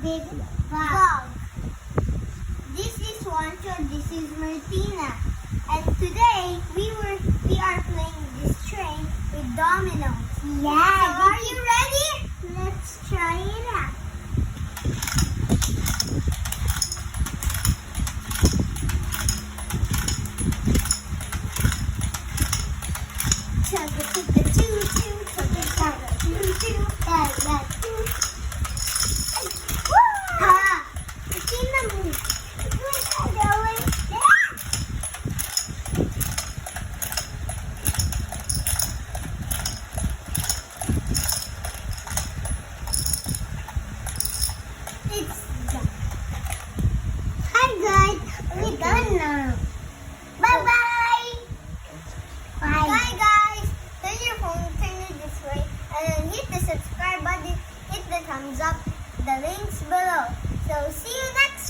big vlog. This is Juancho, this is Martina, and today we are playing this train with Domino. Yeah. So are you ready? Let's try it out. Chugga chugga choo choo, chugga chugga choo choo, da da choo. Ha! Martina, move. Where's that going? It's done. Hi guys, we're done now. Bye bye. Bye guys. Turn your phone, turn it this way, and then hit the subscribe button, hit the thumbs up, the links below. So see you next